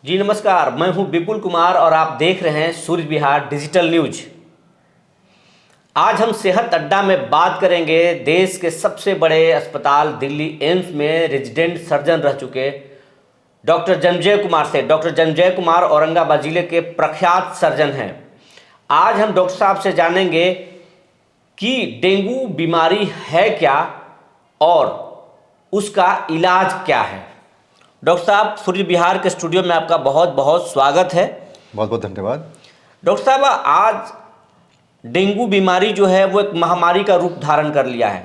जी नमस्कार, मैं हूं विपुल कुमार और आप देख रहे हैं सूर्य विहार डिजिटल न्यूज। आज हम सेहत अड्डा में बात करेंगे देश के सबसे बड़े अस्पताल दिल्ली एम्स में रेजिडेंट सर्जन रह चुके डॉक्टर जन्मजय कुमार से। डॉक्टर जन्मजय कुमार औरंगाबाद जिले के प्रख्यात सर्जन हैं। आज हम डॉक्टर साहब से जानेंगे कि डेंगू बीमारी है क्या और उसका इलाज क्या है। डॉक्टर साहब, सूर्य विहार के स्टूडियो में आपका बहुत बहुत स्वागत है। बहुत बहुत धन्यवाद। डॉक्टर साहब, आज डेंगू बीमारी जो है वो एक महामारी का रूप धारण कर लिया है।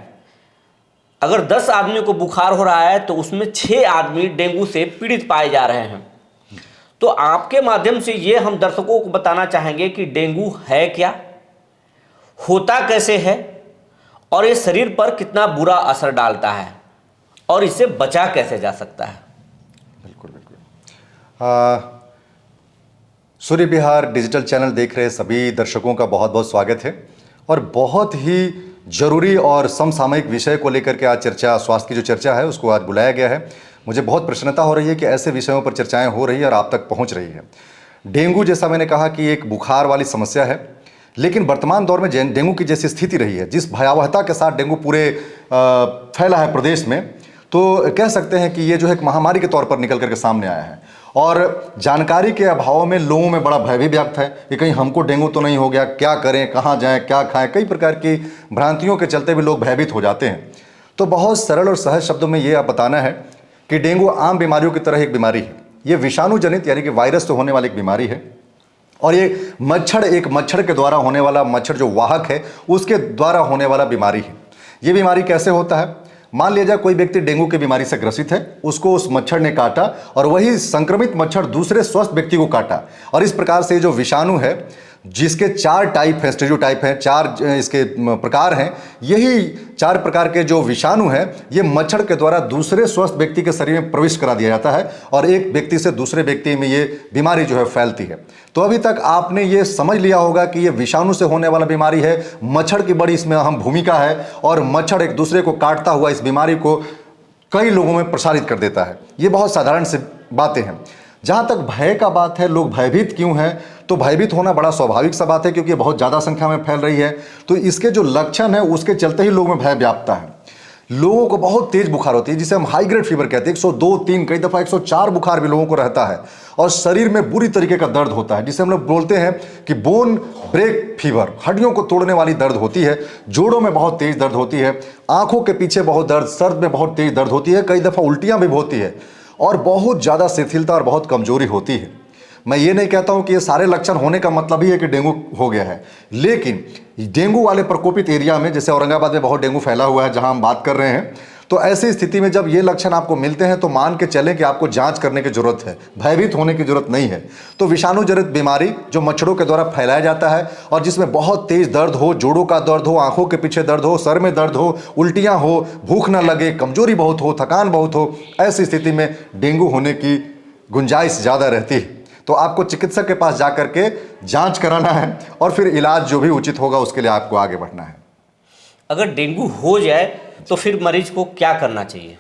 अगर 10 आदमियों को बुखार हो रहा है तो उसमें 6 आदमी डेंगू से पीड़ित पाए जा रहे हैं। तो आपके माध्यम से ये हम दर्शकों को बताना चाहेंगे कि डेंगू है क्या, होता कैसे है और ये शरीर पर कितना बुरा असर डालता है और इससे बचा कैसे जा सकता है। बिल्कुल बिल्कुल। सूर्य विहार डिजिटल चैनल देख रहे सभी दर्शकों का बहुत बहुत स्वागत है और बहुत ही जरूरी और समसामयिक विषय को लेकर के आज चर्चा, स्वास्थ्य की जो चर्चा है उसको आज बुलाया गया है। मुझे बहुत प्रसन्नता हो रही है कि ऐसे विषयों पर चर्चाएं हो रही है और आप तक पहुंच रही है। डेंगू, जैसा मैंने कहा, कि एक बुखार वाली समस्या है, लेकिन वर्तमान दौर में डेंगू की जैसी स्थिति रही है, जिस भयावहता के साथ डेंगू पूरे फैला है प्रदेश में, तो कह सकते हैं कि ये जो है एक महामारी के तौर पर निकल करके सामने आया है। और जानकारी के अभाव में लोगों में बड़ा भय भी व्याप्त है कि कहीं हमको डेंगू तो नहीं हो गया, क्या करें, कहाँ जाएं, क्या खाएं। कई प्रकार की भ्रांतियों के चलते भी लोग भयभीत हो जाते हैं। तो बहुत सरल और सहज शब्दों में ये आप बताना है कि डेंगू आम बीमारियों की तरह एक बीमारी है। ये विषाणु जनित यानी कि वायरस से होने वाली एक बीमारी है और ये एक मच्छर के द्वारा होने वाला, मच्छर जो वाहक है उसके द्वारा होने वाला बीमारी है। ये बीमारी कैसे होता है? मान लिया जाए कोई व्यक्ति डेंगू की बीमारी से ग्रसित है, उसको उस मच्छर ने काटा और वही संक्रमित मच्छर दूसरे स्वस्थ व्यक्ति को काटा, और इस प्रकार से जो विषाणु है, जिसके 4 टाइप है, स्टेरियोटाइप हैं, 4 इसके प्रकार हैं, यही 4 प्रकार के जो विषाणु हैं ये मच्छर के द्वारा दूसरे स्वस्थ व्यक्ति के शरीर में प्रवेश करा दिया जाता है और एक व्यक्ति से दूसरे व्यक्ति में ये बीमारी जो है फैलती है। तो अभी तक आपने ये समझ लिया होगा कि ये विषाणु से होने वाला बीमारी है, मच्छर की बड़ी इसमें अहम भूमिका है और मच्छर एक दूसरे को काटता हुआ इस बीमारी को कई लोगों में प्रसारित कर देता है। ये बहुत साधारण सी बातें हैं। जहाँ तक भय का बात है, लोग भयभीत क्यों हैं, तो भयभीत होना बड़ा स्वाभाविक सा बात है क्योंकि ये बहुत ज़्यादा संख्या में फैल रही है। तो इसके जो लक्षण है उसके चलते ही लोगों में भय व्याप्ता है। लोगों को बहुत तेज बुखार होती है, जिसे हम हाई ग्रेड फीवर कहते हैं। 102, 3, कई दफ़ा 104 बुखार भी लोगों को रहता है और शरीर में बुरी तरीके का दर्द होता है, जिसे हम लोग बोलते हैं कि बोन ब्रेक फीवर, हड्डियों को तोड़ने वाली दर्द होती है। जोड़ों में बहुत तेज दर्द होती है, आंखों के पीछे बहुत दर्द, सर में बहुत तेज दर्द होती है, कई दफ़ा उल्टियाँ भी होती है और बहुत ज़्यादा शिथिलता और बहुत कमजोरी होती है। मैं ये नहीं कहता हूं कि ये सारे लक्षण होने का मतलब ही है कि डेंगू हो गया है, लेकिन डेंगू वाले प्रकोपित एरिया में, जैसे औरंगाबाद में बहुत डेंगू फैला हुआ है जहां हम बात कर रहे हैं, तो ऐसी स्थिति में जब ये लक्षण आपको मिलते हैं तो मान के चलें कि आपको जांच करने की जरूरत है, भयभीत होने की जरूरत नहीं है। तो विषाणु जनित बीमारी जो मच्छरों के द्वारा फैलाया जाता है और जिसमें बहुत तेज दर्द हो, जोड़ों का दर्द हो, आंखों के पीछे दर्द हो, सर में दर्द हो, उल्टियां हो, भूख न लगे, कमजोरी बहुत हो, थकान बहुत हो, ऐसी स्थिति में डेंगू होने की गुंजाइश ज़्यादा रहती है। तो आपको चिकित्सक के पास जाकर के जांच कराना है और फिर इलाज जो भी उचित होगा उसके लिए आपको आगे बढ़ना है। अगर डेंगू हो जाए तो फिर मरीज को क्या करना चाहिए?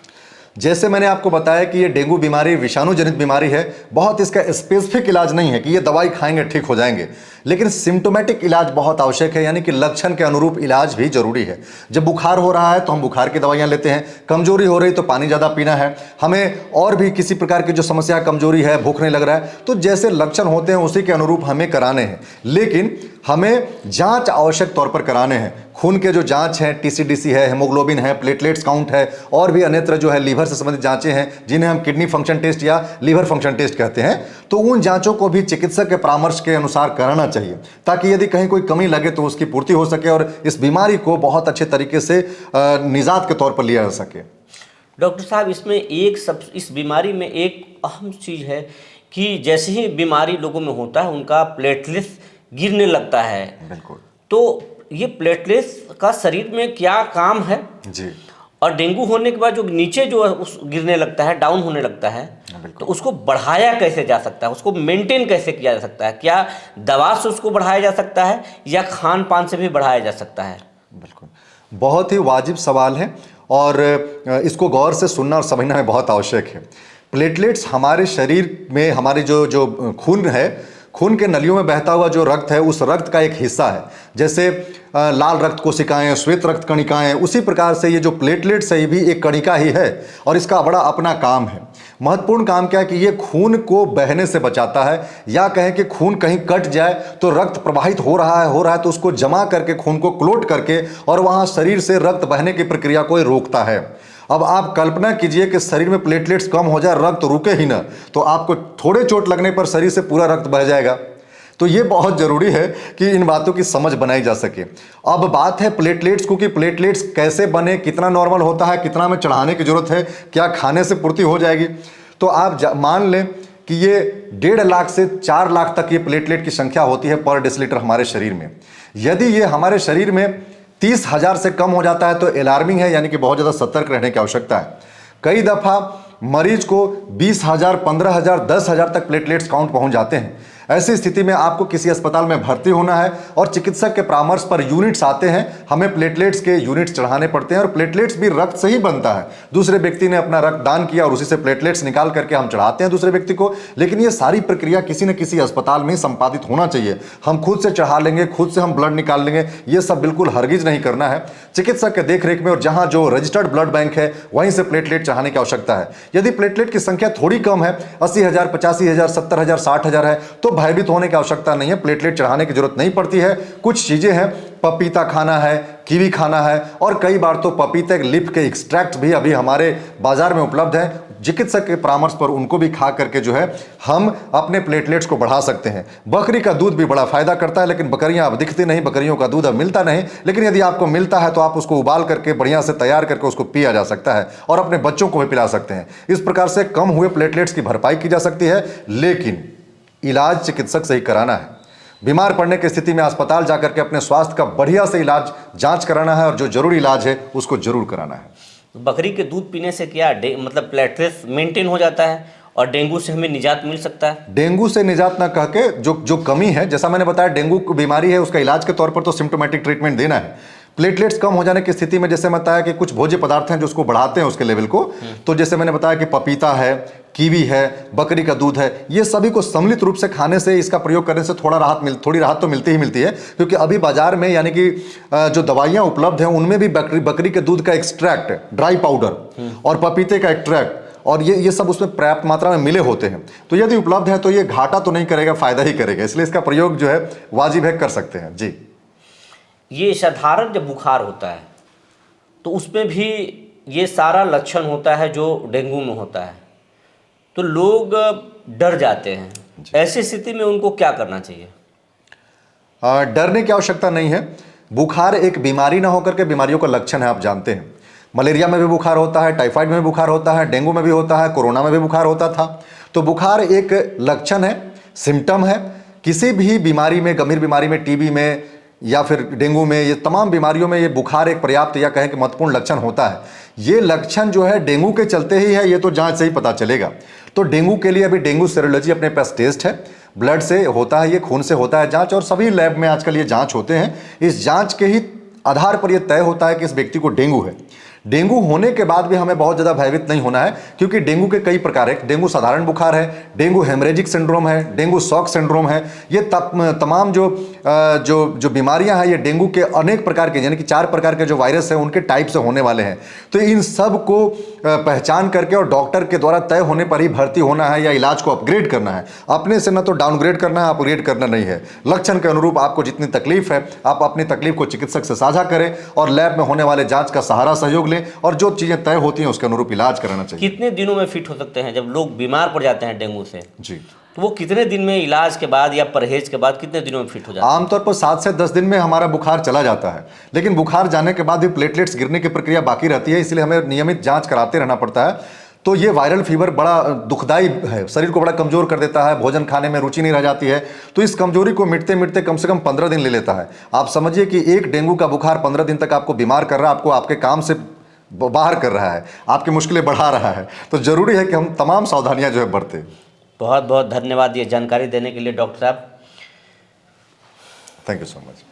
जैसे मैंने आपको बताया कि ये डेंगू बीमारी विषाणु जनित बीमारी है, बहुत इसका स्पेसिफिक इलाज नहीं है कि ये दवाई खाएंगे ठीक हो जाएंगे, लेकिन सिम्टोमेटिक इलाज बहुत आवश्यक है, यानी कि लक्षण के अनुरूप इलाज भी जरूरी है। जब बुखार हो रहा है तो हम बुखार की दवाइयां लेते हैं, कमजोरी हो रही तो पानी ज़्यादा पीना है, हमें और भी किसी प्रकार की जो समस्या, कमजोरी है, भूख नहीं लग रहा है, तो जैसे लक्षण होते हैं उसी के अनुरूप हमें कराने हैं। लेकिन हमें जांच आवश्यक तौर पर कराने हैं। खून के जो जांच है, टीसीडीसी है, हेमोग्लोबिन है, प्लेटलेट्स काउंट है और भी अन्यत्र जो है लीवर से संबंधित जांचें हैं, जिन्हें हम किडनी फंक्शन टेस्ट या लीवर फंक्शन टेस्ट कहते हैं, तो उन जांचों को भी चिकित्सक के परामर्श के अनुसार कराना चाहिए ताकि यदि कहीं कोई कमी लगे तो उसकी पूर्ति हो सके और इस बीमारी को बहुत अच्छे तरीके से निजात के तौर पर लिया जा सके। डॉक्टर साहब, इस बीमारी में एक अहम चीज़ है कि जैसे ही बीमारी लोगों में होता है उनका प्लेटलेट्स गिरने लगता है। बिल्कुल। तो ये प्लेटलेट्स का शरीर में क्या काम है जी। और डेंगू होने के बाद जो नीचे जो उस गिरने लगता है, डाउन होने लगता है, तो उसको बढ़ाया कैसे जा सकता है, उसको मेंटेन कैसे किया जा सकता है? क्या दवा से उसको बढ़ाया जा सकता है या खान पान से भी बढ़ाया जा सकता है? बिल्कुल, बहुत ही वाजिब सवाल है और इसको गौर से सुनना और समझना में बहुत आवश्यक है। प्लेटलेट्स हमारे शरीर में, हमारे जो जो खून है, खून के नलियों में बहता हुआ जो रक्त है, उस रक्त का एक हिस्सा है। जैसे लाल रक्त कोशिकाएं, श्वेत रक्त कणिकाएं, उसी प्रकार से ये जो प्लेटलेट्स है ये भी एक कणिका ही है और इसका बड़ा अपना काम है। महत्वपूर्ण काम क्या है कि ये खून को बहने से बचाता है, या कहें कि खून कहीं कट जाए तो रक्त प्रवाहित हो रहा है तो उसको जमा करके, खून को क्लोट करके और वहाँ शरीर से रक्त बहने की प्रक्रिया को रोकता है। अब आप कल्पना कीजिए कि शरीर में प्लेटलेट्स कम हो जाए, रक्त रुके ही ना, तो आपको थोड़े चोट लगने पर शरीर से पूरा रक्त बह जाएगा। तो ये बहुत जरूरी है कि इन बातों की समझ बनाई जा सके। अब बात है प्लेटलेट्स को, कि प्लेटलेट्स कैसे बने, कितना नॉर्मल होता है, कितना में चढ़ाने की जरूरत है, क्या खाने से पूर्ति हो जाएगी। तो आप मान लें कि ये 1.5 लाख से 4 लाख तक ये प्लेटलेट की संख्या होती है पर डेसीलीटर हमारे शरीर में। यदि ये हमारे शरीर में 30,000 से कम हो जाता है तो अलार्मिंग है, यानी कि बहुत ज़्यादा सतर्क रहने की आवश्यकता है। कई दफ़ा मरीज को 20,000, 15,000, 10,000 तक प्लेटलेट्स काउंट पहुंच जाते हैं। ऐसी स्थिति में आपको किसी अस्पताल में भर्ती होना है और चिकित्सक के परामर्श पर यूनिट्स आते हैं, हमें प्लेटलेट्स के यूनिट्स चढ़ाने पड़ते हैं। और प्लेटलेट्स भी रक्त से ही बनता है, दूसरे व्यक्ति ने अपना रक्त दान किया और उसी से प्लेटलेट्स निकाल करके हम चढ़ाते हैं दूसरे व्यक्ति को। लेकिन ये सारी प्रक्रिया किसी न किसी अस्पताल में संपादित होना चाहिए। हम खुद से चढ़ा लेंगे, खुद से हम ब्लड निकाल लेंगे, ये सब बिल्कुल हरगिज नहीं करना है। चिकित्सक के देखरेख में और जहां जो रजिस्टर्ड ब्लड बैंक है वहीं से प्लेटलेट चढ़ाने की आवश्यकता है। यदि प्लेटलेट की संख्या थोड़ी कम है, 80,000, 85,000, 70,000, 60,000 है, तो भयभीत होने की आवश्यकता नहीं है, प्लेटलेट चढ़ाने की जरूरत नहीं पड़ती है। कुछ चीजें हैं, पपीता खाना है, कीवी खाना है, और कई बार तो पपीते लीफ के एक्सट्रैक्ट भी अभी हमारे बाजार में उपलब्ध है। चिकित्सक के परामर्श पर उनको भी खा करके जो है हम अपने प्लेटलेट्स को बढ़ा सकते हैं। बकरी का दूध भी बड़ा फायदा करता है, लेकिन बकरियां अब दिखती नहीं, बकरियों का दूध अब मिलता नहीं। लेकिन यदि आपको मिलता है तो आप उसको उबाल करके बढ़िया से तैयार करके उसको पिया जा सकता है और अपने बच्चों को भी पिला सकते हैं। इस प्रकार से कम हुए प्लेटलेट्स की भरपाई की जा सकती है, लेकिन इलाज चिकित्सक से ही कराना है। बीमार पड़ने की स्थिति में अस्पताल जाकर के अपने स्वास्थ्य का बढ़िया से इलाज, जांच कराना है और जो जरूरी इलाज है उसको जरूर कराना है। बकरी के दूध पीने से क्या मतलब प्लेटलेट्स मेंटेन हो जाता है और डेंगू से हमें निजात मिल सकता है? डेंगू से निजात ना कह के जो कमी है, जैसा मैंने बताया डेंगू बीमारी है, उसका इलाज के तौर पर तो सिम्टोमेटिक ट्रीटमेंट देना है। प्लेटलेट्स कम हो जाने की स्थिति में जैसे बताया कि कुछ भोज्य पदार्थ हैं जो उसको बढ़ाते हैं उसके लेवल को, तो जैसे मैंने बताया कि पपीता है, कीवी है, बकरी का दूध है, ये सभी को सम्मिलित रूप से खाने से, इसका प्रयोग करने से थोड़ी राहत तो मिलती ही मिलती है। क्योंकि अभी बाजार में यानी कि जो दवाइयाँ उपलब्ध हैं उनमें भी बकरी के दूध का एक्सट्रैक्ट, ड्राई पाउडर और पपीते का एक्सट्रैक्ट और ये सब उसमें पर्याप्त मात्रा में मिले होते हैं। तो यदि उपलब्ध है तो ये घाटा तो नहीं करेगा, फायदा ही करेगा। इसलिए इसका प्रयोग जो है वाजिब है, कर सकते हैं जी। ये साधारण जब बुखार होता है तो उसमें भी ये सारा लक्षण होता है जो डेंगू में होता है, तो लोग डर जाते हैं। ऐसी स्थिति में उनको क्या करना चाहिए? डरने की आवश्यकता नहीं है। बुखार एक बीमारी ना होकर के बीमारियों का लक्षण है, आप जानते हैं। मलेरिया में भी बुखार होता है, टाइफाइड में भी बुखार होता है, डेंगू में भी होता है, कोरोना में भी बुखार होता था। तो बुखार एक लक्षण है, सिम्टम है। किसी भी बीमारी में, गंभीर बीमारी में, टीबी में या फिर डेंगू में, ये तमाम बीमारियों में ये बुखार एक पर्याप्त या कहें कि महत्वपूर्ण लक्षण होता है। ये लक्षण जो है डेंगू के चलते ही है, ये तो जांच से ही पता चलेगा। तो डेंगू के लिए अभी डेंगू सेरोलॉजी अपने पास टेस्ट है, ब्लड से होता है, ये खून से होता है जांच, और सभी लैब में आजकल ये जांच होते हैं। इस जांच के ही आधार पर यह तय होता है कि इस व्यक्ति को डेंगू है। डेंगू होने के बाद भी हमें बहुत ज़्यादा भयभीत नहीं होना है, क्योंकि डेंगू के कई प्रकार है। डेंगू साधारण बुखार है, डेंगू हेमरेजिक सिंड्रोम है, डेंगू शॉक सिंड्रोम है। ये तमाम जो बीमारियां हैं, ये डेंगू के अनेक प्रकार के, यानी कि 4 प्रकार के जो वायरस हैं उनके टाइप से होने वाले हैं। तो इन सब को पहचान करके और डॉक्टर के द्वारा तय होने पर ही भर्ती होना है या इलाज को अपग्रेड करना है। अपने से न तो डाउनग्रेड करना है, अपग्रेड करना नहीं है। लक्षण के अनुरूप आपको जितनी तकलीफ है, आप अपनी तकलीफ को चिकित्सक से साझा करें और लैब में होने वाले जांच का सहारा सहयोग लें, और जो चीजें तय होती हैं उसके अनुरूप इलाज कराना चाहिए। कितने दिनों में फिट हो सकते हैं जब लोग बीमार पड़ जाते हैं डेंगू से? जी, तो वो कितने दिन में इलाज के बाद या परहेज के बाद कितने दिनों में फिट हो जाता है? आमतौर पर 7 से 10 दिन में हमारा बुखार चला जाता है, लेकिन बुखार जाने के बाद भी प्लेटलेट्स गिरने की प्रक्रिया बाकी रहती है, इसलिए हमें नियमित जांच कराते रहना पड़ता है। तो ये वायरल फीवर बड़ा दुखदाई है, शरीर को बड़ा कमजोर कर देता है, भोजन खाने में रुचि नहीं रह जाती है। तो इस कमजोरी को मिटते मिटते कम से कम 15 दिन ले लेता है। आप समझिए कि एक डेंगू का बुखार 15 दिन तक आपको बीमार कर रहा है, आपको आपके काम से बाहर कर रहा है, आपकी मुश्किलें बढ़ा रहा है। तो जरूरी है कि हम तमाम सावधानियां जो है बरतें। बहुत बहुत धन्यवाद ये जानकारी देने के लिए डॉक्टर साहब। Thank you so much.